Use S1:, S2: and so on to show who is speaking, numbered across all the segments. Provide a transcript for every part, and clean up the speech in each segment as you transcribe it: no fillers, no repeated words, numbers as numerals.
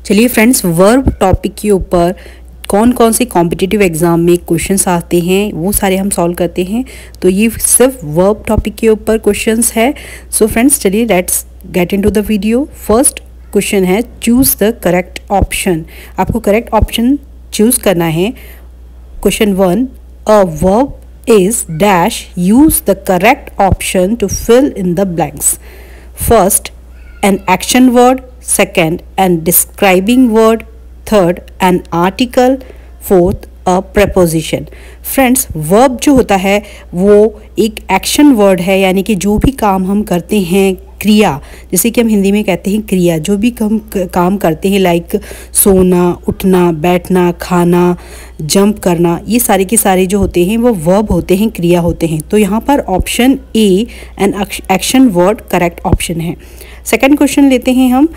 S1: चलिए friends, verb topic के ऊपर कौन कौन से कॉम्पिटिटिव एग्जाम में क्वेश्चंस आते हैं वो सारे हम सॉल्व करते हैं। तो ये सिर्फ वर्ब टॉपिक के ऊपर क्वेश्चंस है। सो फ्रेंड्स, चलिए let's get into the video. First question है, चूज द करेक्ट ऑप्शन। आपको करेक्ट ऑप्शन चूज करना है। Question 1, a verb is dash, use the correct option to fill in the blanks. First, an action word. Second, an describing word. Third, an article. Fourth, a preposition. Friends, verb जो होता है वो एक action word है, यानी कि जो भी काम हम करते हैं, क्रिया, जैसे कि हम हिंदी में कहते हैं क्रिया, जो भी हम काम करते हैं लाइक सोना, उठना, बैठना, खाना, जंप करना, ये सारे के सारे जो होते हैं वो वर्ब होते हैं, क्रिया होते हैं। तो यहाँ पर option A an action word correct option है। सेकंड क्वेश्चन लेते हैं हम,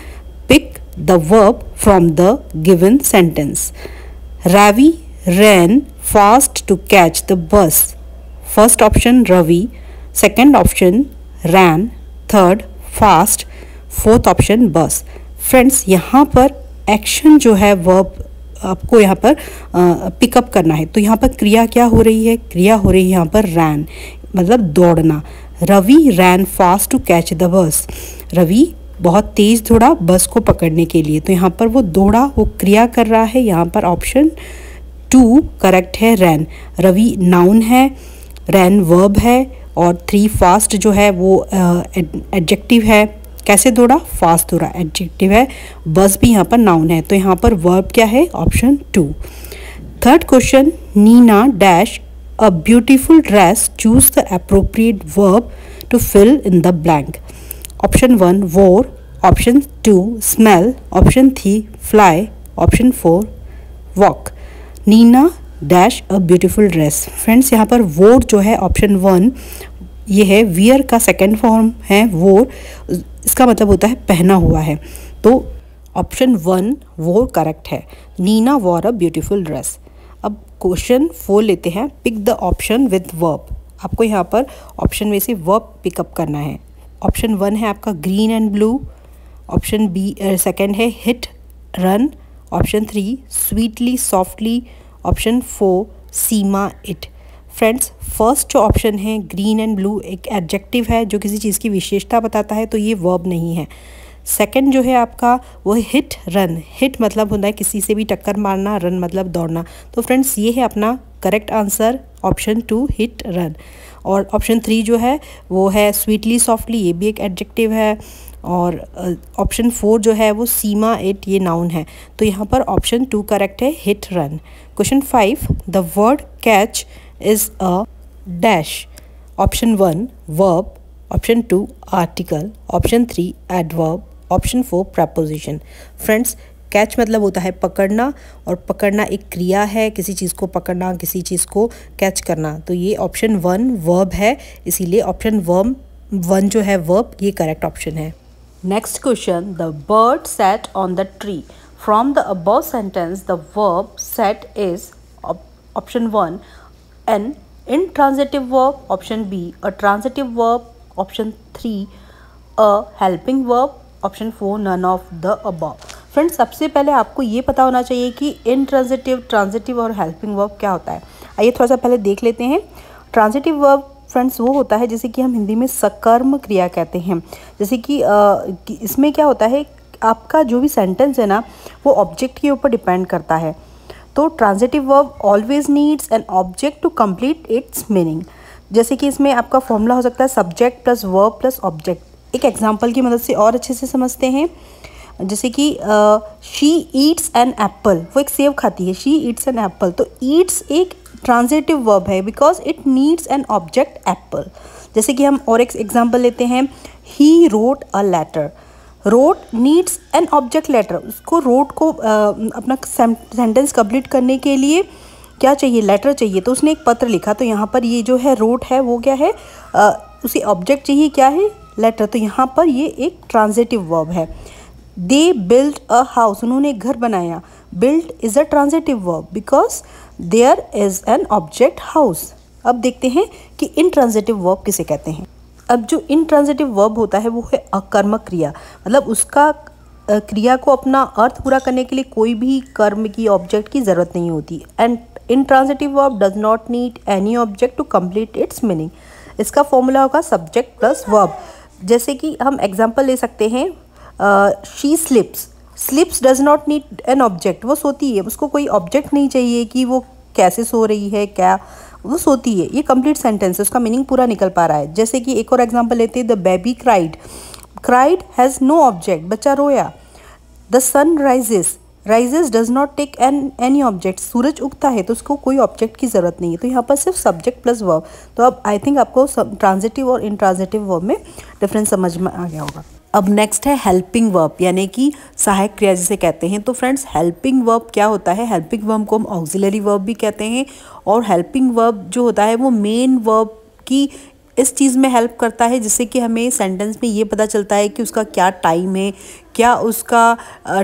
S1: pick the verb from the given sentence. Ravi ran fast to catch the bus. First option Ravi, second option ran, third fast, fourth option bus. Friends, यहाँ पर action जो है verb आपको यहाँ पर पिकअप करना है। तो यहाँ पर क्रिया क्या हो रही है? क्रिया हो रही है यहाँ पर रैन, मतलब दौड़ना। Ravi ran fast to catch the bus. Ravi बहुत तेज दौड़ा बस को पकड़ने के लिए। तो यहाँ पर वो दौड़ा, वो क्रिया कर रहा है। यहाँ पर ऑप्शन 2 करेक्ट है, रैन। रवि नाउन है, रैन वर्ब है, और 3 फास्ट जो है वो एडजेक्टिव है। कैसे दौड़ा? फास्ट दौड़ा, एडजेक्टिव है। बस भी यहाँ पर नाउन है, तो यहाँ पर वर्ब क्या है? Option 2। Third question, Neena dash a beautiful dress, choose the appropriate verb to fill in the blank. Option 1 wore, option 2 smell, option 3 fly, option 4 walk. Neena dash a beautiful dress. Friends, यहाँ पर वोर जो है ऑप्शन 1 ये है, wear का second form है वोर, इसका मतलब होता है पहना हुआ है। तो ऑप्शन 1 वोर करेक्ट है। Neena wore a beautiful dress. अब क्वेश्चन 4 लेते हैं, pick the option with verb. आपको यहाँ पर ऑप्शन में से वर्ब पिकअप करना है। ऑप्शन 1 है आपका green and blue, option B second है hit run, option 3 sweetly softly, option 4 सीमा इट। फ्रेंड्स, फर्स्ट जो ऑप्शन है ग्रीन एंड ब्लू एक एडजेक्टिव है जो किसी चीज़ की विशेषता बताता है, तो ये वर्ब नहीं है। सेकंड जो है आपका वो हिट रन। हिट मतलब होता है किसी से भी टक्कर मारना, रन मतलब दौड़ना। तो फ्रेंड्स, ये है अपना correct answer, option 2 hit run. और ऑप्शन 3 जो है वो है स्वीटली सॉफ्टली, ये भी एक एडजेक्टिव है। और ऑप्शन 4 जो है वो सीमा इट, ये नाउन है। तो यहाँ पर ऑप्शन 2 करेक्ट है, hit run. Question 5, the word catch is a dash. Option 1 verb, option 2 article, option 3 adverb, option 4 preposition. Friends, catch मतलब होता है पकड़ना, और पकड़ना एक क्रिया है, किसी चीज़ को पकड़ना, किसी चीज़ को कैच करना। तो ये ऑप्शन 1 वर्ब है, इसीलिए ऑप्शन 1 जो है वर्ब, ये करेक्ट ऑप्शन है। Next question, the bird sat on the tree. From the above sentence, the verb sat is option 1 an intransitive verb, option B a transitive verb, option 3 a helping verb, option 4 none of the above. Friends, सबसे पहले आपको ये पता होना चाहिए कि intransitive, transitive और helping verb क्या होता है। आइए थोड़ा सा पहले देख लेते हैं। ट्रांजिटिव वर्ब फ्रेंड्स वो होता है जैसे कि हम हिंदी में सकर्म क्रिया कहते हैं। जैसे कि इसमें क्या होता है, आपका जो भी सेंटेंस है ना वो ऑब्जेक्ट के ऊपर डिपेंड करता है। तो transitive verb always needs an object to complete its meaning. जैसे कि इसमें आपका फॉर्मूला हो सकता है subject plus verb plus object. एक एग्जांपल की मदद से और अच्छे से समझते हैं। जैसे कि शी ईट्स एन एप्पल, वो एक सेब खाती है, शी ईट्स एन एप्पल। तो ईट्स एक ट्रांजिटिव वर्ब है because it needs an object apple. जैसे कि हम और एक एग्जांपल लेते हैं, he wrote a letter. Wrote needs an object letter. उसको रोट को अपना सेंटेंस कंप्लीट करने के लिए क्या चाहिए? लेटर चाहिए। तो उसने एक पत्र लिखा। तो यहाँ पर ये जो है रोट है वो क्या है? उसे ऑब्जेक्ट चाहिए, क्या है? लेटर। तो यहाँ पर ये एक ट्रांजिटिव वर्ब है। दे बिल्ड अ हाउस, उन्होंने एक घर बनाया। Build is a transitive verb because there is an object house. अब देखते हैं कि इनट्रांजिटिव वर्ब किसे कहते हैं। अब जो इनट्रांजिटिव वर्ब होता है वो है अकर्मक क्रिया, मतलब उसका क्रिया को अपना अर्थ पूरा करने के लिए कोई भी कर्म की ऑब्जेक्ट की ज़रूरत नहीं होती। And intransitive verb does not need any object to complete its meaning. इसका फॉर्मूला होगा सब्जेक्ट प्लस वर्ब। जैसे कि हम एग्जांपल ले सकते हैं, she sleeps. Sleeps does not need an object, वो सोती है, उसको कोई ऑब्जेक्ट नहीं चाहिए कि वो कैसे सो रही है, क्या वो सोती है। ये कंप्लीट सेंटेंस है, उसका मीनिंग पूरा निकल पा रहा है। जैसे कि एक और एग्जांपल लेते हैं, the baby cried. Cried has no object, बच्चा रोया। The sun rises. Rises does not take any object. सूरज उगता है तो उसको कोई ऑब्जेक्ट की ज़रूरत नहीं है। तो यहाँ पर सिर्फ सब्जेक्ट प्लस वर्ब। तो अब आई थिंक आपको ट्रांजिटिव और इंट्रांजिटिव वर्ब में डिफरेंस समझ में आ गया होगा। अब नेक्स्ट है हेल्पिंग वर्ब, यानी कि सहायक क्रिया जिसे कहते हैं। तो फ्रेंड्स, हेल्पिंग वर्ब क्या होता है? हेल्पिंग वर्ब को हम ऑक्सिलरी वर्ब भी कहते हैं। और हेल्पिंग वर्ब जो होता है वो मेन वर्ब की इस चीज़ में हेल्प करता है जिससे कि हमें सेंटेंस में ये पता चलता है कि उसका क्या टाइम है, क्या उसका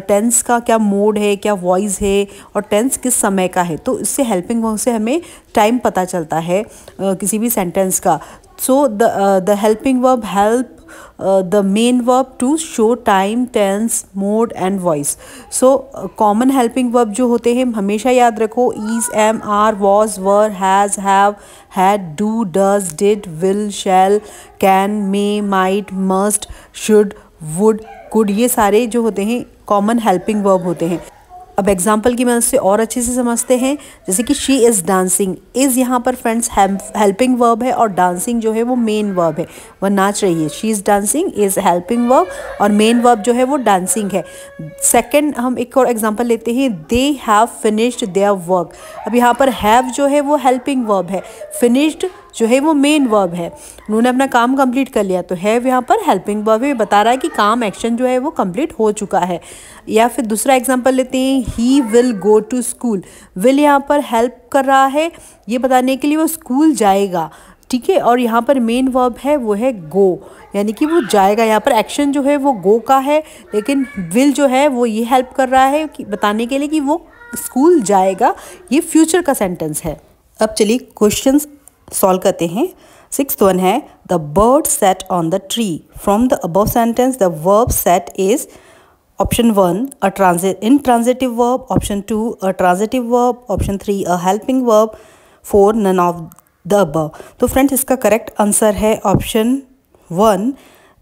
S1: टेंस का क्या मोड है, क्या वॉइस है, और टेंस किस समय का है। तो इससे हेल्पिंग वर्ब से हमें टाइम पता चलता है किसी भी सेंटेंस का। So the helping verb help the main verb to show time, tense, mode and voice. So common helping verb जो होते हैं हमेशा याद रखो, is, am, are, was, were, has, have, had, do, does, did, will, shall, can, may, might, must, should, would, could, ये सारे जो होते हैं common helping verb होते हैं। अब एग्जाम्पल की मदद से और अच्छे से समझते हैं। जैसे कि शी इज़ डांसिंग। इज़ यहाँ पर फ्रेंड्स हेल्पिंग वर्ब है और डांसिंग जो है वो मेन वर्ब है, वह नाच रही है। She is dancing is helping verb और मेन वर्ब जो है वो डांसिंग है। सेकंड हम एक और एग्जांपल लेते हैं, they have finished their work. अब यहाँ पर हैव जो है वो हेल्पिंग वर्ब है, फिनिश्ड जो है वो मेन वर्ब है, उन्होंने अपना काम कंप्लीट कर लिया। तो हैव यहाँ पर हेल्पिंग वर्ब है, बता रहा है कि काम एक्शन जो है वो कंप्लीट हो चुका है। या फिर दूसरा एग्जांपल लेते हैं, he will go to school. Will यहाँ पर हेल्प कर रहा है ये बताने के लिए वो स्कूल जाएगा, ठीक है। और यहाँ पर मेन वर्ब है वो है गो, यानी कि वो जाएगा। यहाँ पर एक्शन जो है वो गो का है, लेकिन विल जो है वो ये हेल्प कर रहा है कि बताने के लिए कि वो स्कूल जाएगा। ये फ्यूचर का सेंटेंस है। अब चलिए क्वेश्चंस सॉल्व करते हैं। 6th वन है, the bird set on the tree. From the above sentence the verb set is option 1 a intransitive verb, option 2 a transitive verb, option 3 a helping verb, 4 none of the above। तो friends इसका correct answer है option 1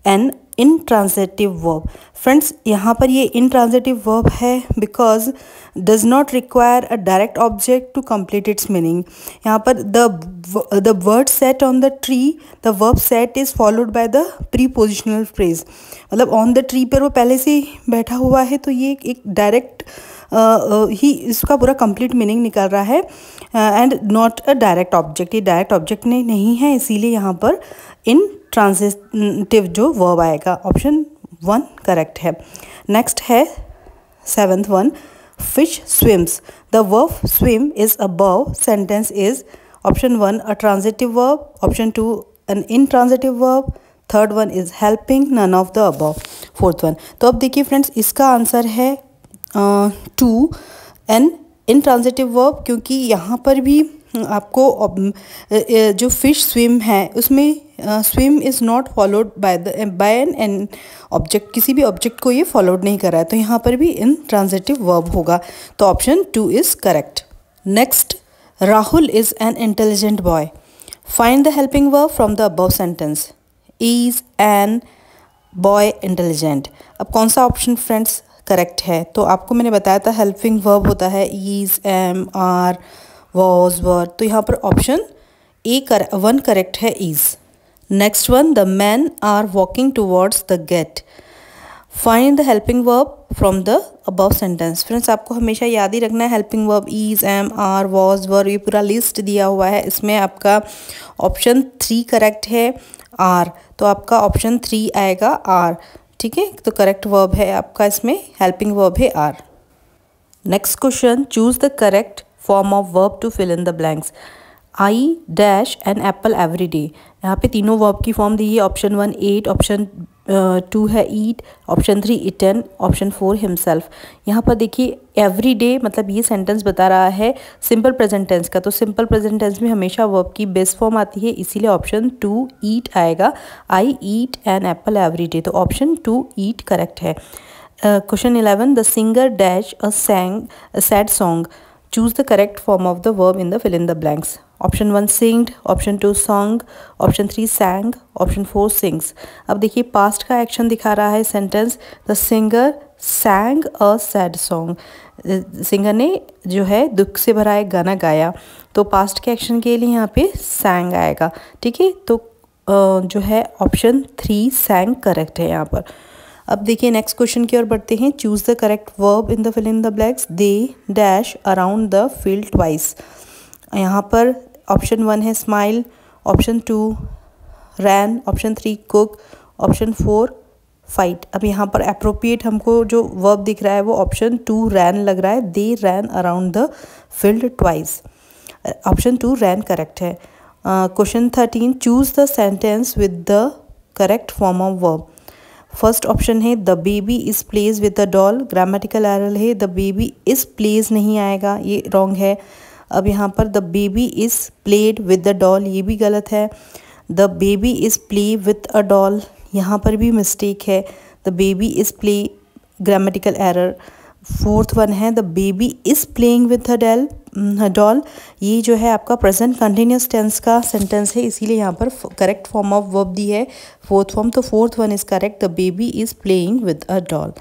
S1: an intransitive verb। Friends यहाँ पर ये intransitive verb है because does not require a direct object to complete its meaning। यहाँ पर the word set on the tree, the verb set is followed by the prepositional phrase। मतलब on the tree पर वो पहले से बैठा हुआ है, तो ये एक डायरेक्ट ही इसका पूरा कंप्लीट मीनिंग निकल रहा है। And not a direct object, ये डायरेक्ट ऑब्जेक्ट नहीं है, इसीलिए यहाँ पर इन ट्रांजिटिव जो वर्ब आएगा ऑप्शन 1 करेक्ट है। नेक्स्ट है 7th one, fish swims. The verb swim is above sentence is option 1 a transitive verb, option 2 an intransitive verb, 3rd one is helping, none of the above, 4th one. तो अब देखिए friends इसका answer है 2 an intransitive verb, क्योंकि यहाँ पर भी आपको जो फिश स्विम है उसमें swim is not followed by an object, किसी भी ऑब्जेक्ट को ये फॉलोड नहीं कर रहा है, तो यहाँ पर भी इन ट्रांजिटिव वर्ब होगा। तो option 2 is correct. Next, Rahul is an intelligent boy. Find the helping verb from the above sentence. Is an boy intelligent. अब कौन सा ऑप्शन फ्रेंड्स करेक्ट है? तो आपको मैंने बताया था हेल्पिंग वर्ब होता है is, am, are, was, were. तो यहाँ पर ऑप्शन ए 1 करेक्ट है, is. Next one, the man are walking towards the gate. Find the helping verb from the above sentence. Friends आपको हमेशा याद ही रखना है helping verb is, am, are, was, were, ये पूरा लिस्ट दिया हुआ है। इसमें आपका ऑप्शन 3 करेक्ट है, आर। तो आपका ऑप्शन 3 आएगा, आर, ठीक है। तो करेक्ट वर्ब है आपका, इसमें हेल्पिंग वर्ब है are. Next question, choose the correct form of verb to fill in the blanks. I dash an apple every day. यहाँ पे तीनों वर्ब की फॉर्म दी है। ऑप्शन 1 एट, ऑप्शन 2 है ईट, ऑप्शन 3 इटन, ऑप्शन 4 हिमसेल्फ। यहाँ पर देखिए एवरी डे मतलब ये सेंटेंस बता रहा है सिंपल प्रेजेंट टेंस का, तो सिंपल प्रेजेंट टेंस में हमेशा वर्ब की बेस फॉर्म आती है, इसीलिए ऑप्शन 2 ईट आएगा। I eat an apple every day, तो ऑप्शन 2 ईट करेक्ट है। Question 11. The singer dash sang a sad song. Choose the correct form of the verb in the fill in the blanks. Option 1 singed, option 2 song, option 3 sang, option 4 sings. अब देखिए past का action दिखा रहा है sentence, the singer sang a sad song. Singer ने जो है दुख से भरा एक गाना गाया, तो पास्ट के एक्शन के लिए यहाँ पे sang आएगा, ठीक है। तो जो है ऑप्शन 3 sang करेक्ट है यहाँ पर। अब देखिए नेक्स्ट क्वेश्चन की ओर बढ़ते हैं। Choose the correct verb in the fill in the blanks. They dash around the field twice. यहाँ पर ऑप्शन 1 है smile, option 2 ran, option 3 cook, option 4 fight. अब यहाँ पर अप्रोप्रिएट हमको जो वर्ब दिख रहा है वो ऑप्शन 2 रैन लग रहा है। They ran around the field twice. Option 2 ran correct है। Question 13 choose the sentence with the correct form of verb. First option है the baby is plays with the doll. Grammatical error है, the baby is plays नहीं आएगा, ये wrong है। अब यहाँ पर the baby is played with the doll, ये भी गलत है। The baby is play with a doll, यहाँ पर भी मिस्टेक है। The baby is play, grammatical error. Fourth one है the baby is playing with the doll, ये जो है आपका प्रेजेंट कंटिन्यूस टेंस का सेंटेंस है, इसीलिए यहाँ पर करेक्ट फॉर्म ऑफ वर्ब दी है फोर्थ फॉर्म। तो fourth one is correct, the baby is playing with a doll.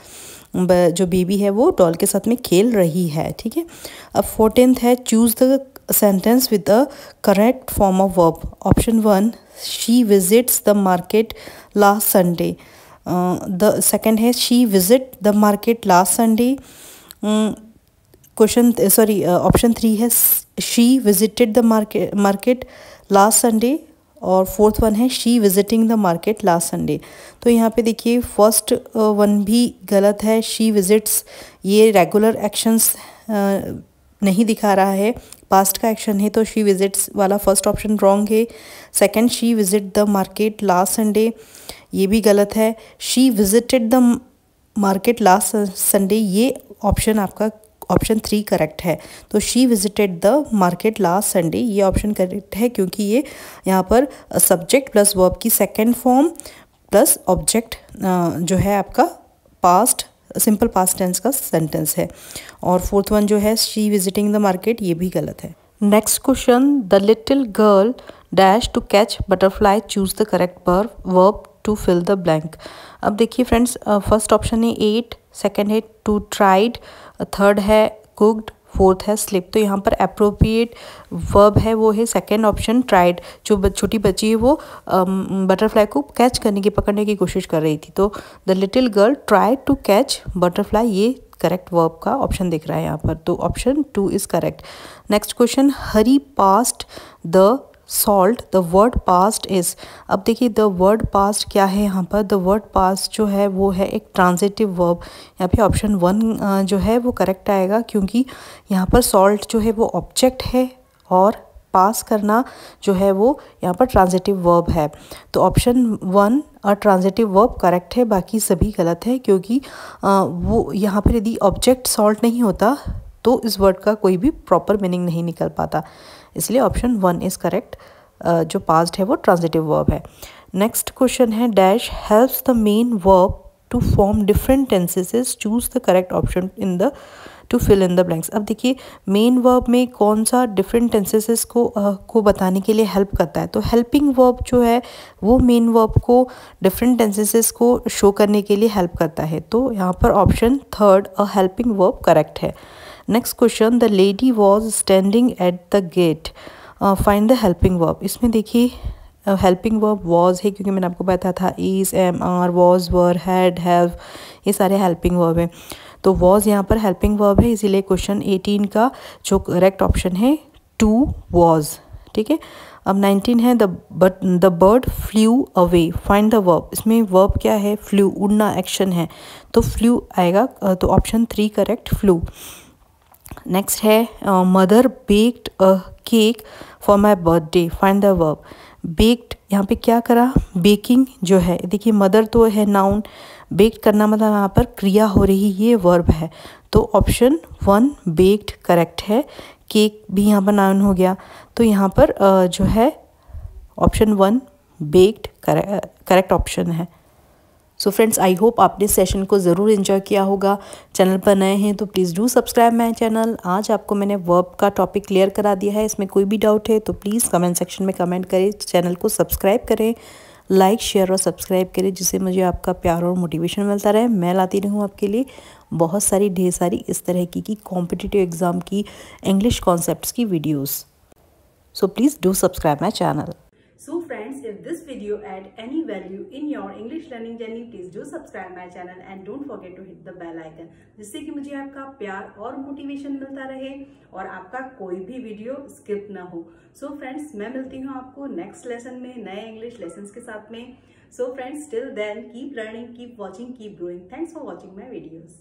S1: जो बेबी है वो डॉल के साथ में खेल रही है, ठीक है। अब 14th है choose the sentence with the correct form of verb. Option 1 she visits the market last Sunday. The second है she visit the market last Sunday. Option 3 है she visited the market last Sunday. और fourth one है she visiting the market last Sunday. तो यहाँ पे देखिए first one भी गलत है, शी विजिट्स ये रेगुलर एक्शंस नहीं दिखा रहा है, पास्ट का एक्शन है, तो शी विजिट्स वाला फर्स्ट ऑप्शन रॉन्ग है। Second she visit the market last Sunday, ये भी गलत है। She visited the market last Sunday, ये ऑप्शन आपका ऑप्शन 3 करेक्ट है। तो she visited the market last Sunday, ये ऑप्शन करेक्ट है क्योंकि ये यहाँ पर सब्जेक्ट प्लस वर्ब की सेकेंड फॉर्म प्लस ऑब्जेक्ट जो है आपका पास्ट सिंपल पास्ट टेंस का सेंटेंस है। और फोर्थ वन जो है शी विजिटिंग द मार्केट, ये भी गलत है। Next question the little girl dash to catch butterfly, choose the correct verb to fill the blank. अब देखिए फ्रेंड्स फर्स्ट ऑप्शन है एट, सेकेंड है टू ट्राइड, थर्ड है कुक्ड, फोर्थ है स्लिप। तो यहाँ पर अप्रोप्रिएट वर्ब है वो है सेकेंड ऑप्शन ट्राइड। जो छोटी बच्ची है वो बटरफ्लाई को कैच करने की पकड़ने की कोशिश कर रही थी, तो the little girl tried to catch butterfly, ये करेक्ट वर्ब का ऑप्शन दिख रहा है यहाँ पर। तो option 2 is correct. Next question Hari passed the salt, the word passed is. अब देखिए द वर्ड पास्ट क्या है यहाँ पर, द वर्ड पास्ट जो है वो है एक ट्रांजिटिव वर्ब। यहाँ पे ऑप्शन 1 जो है वो करेक्ट आएगा क्योंकि यहाँ पर सॉल्ट जो है वो ऑब्जेक्ट है और पास करना जो है वो यहाँ पर ट्रांजिटिव वर्ब है। तो ऑप्शन 1 और ट्रांजिटिव वर्ब करेक्ट है, बाकी सभी गलत है क्योंकि वो यहाँ पर यदि ऑब्जेक्ट सॉल्ट नहीं होता तो इस वर्ड का कोई भी प्रॉपर मीनिंग नहीं निकल पाता, इसलिए ऑप्शन 1 इज़ करेक्ट। जो पास्ट है वो ट्रांजिटिव वर्ब है। नेक्स्ट क्वेश्चन है dash helps the main verb to form different tenses, choose the correct option in the to fill in the blanks. अब देखिए मेन वर्ब में कौन सा डिफरेंट टेंसेस को बताने के लिए हेल्प करता है, तो हेल्पिंग वर्ब जो है वो मेन वर्ब को डिफरेंट टेंसेस को शो करने के लिए हेल्प करता है। तो यहाँ पर option 3 a helping verb correct है। Next question the lady was standing at the gate, find the helping verb. इसमें देखिए हेल्पिंग वर्ब वॉज है क्योंकि मैंने आपको बताया था is, am, are, was, were, had, have, ये सारे हेल्पिंग वर्ब हैं। तो वॉज यहाँ पर हेल्पिंग वर्ब है, इसीलिए क्वेश्चन 18 का जो करेक्ट ऑप्शन है 2 वॉज, ठीक है। अब 19 है the bird flu away, find the verb. इसमें वर्ब क्या है, फ्ल्यू, उड़ना एक्शन है, तो फ्ल्यू आएगा, तो ऑप्शन 3 करेक्ट, फ्लू। नेक्स्ट है mother baked a cake for my birthday, find the verb. Baked यहाँ पे क्या करा, बेकिंग जो है, देखिए मदर तो है नाउन, बेक्ड करना मतलब यहाँ पर क्रिया हो रही, ये वर्ब है, तो ऑप्शन 1 बेक्ड करेक्ट है। केक भी यहाँ पर नाउन हो गया, तो यहाँ पर जो है ऑप्शन 1 बेक्ड करेक्ट ऑप्शन है। सो फ्रेंड्स, आई होप आपने सेशन को ज़रूर एंजॉय किया होगा। चैनल पर नए हैं तो please do subscribe my channel. आज आपको मैंने वर्ब का टॉपिक क्लियर करा दिया है। इसमें कोई भी डाउट है तो प्लीज़ कमेंट सेक्शन में कमेंट करें, चैनल को सब्सक्राइब करें, लाइक शेयर और सब्सक्राइब करें, जिससे मुझे आपका प्यार और मोटिवेशन मिलता रहे। मैं लाती रहूँ आपके लिए बहुत सारी ढेर सारी इस तरह की कॉम्पिटिटिव एग्ज़ाम की इंग्लिश कॉन्सेप्ट्स की videos. So please do subscribe my channel.
S2: So friends, if this video add any value in your English learning journey, please do subscribe my channel and don't forget to hit the bell icon, जिससे कि मुझे आपका प्यार और motivation मिलता रहे और आपका कोई भी वीडियो स्किप ना हो। So friends, मैं मिलती हूँ आपको नेक्स्ट लेसन में नए इंग्लिश लेसन्स के साथ में। So friends, till then keep learning, keep watching, keep growing. Thanks for watching my videos.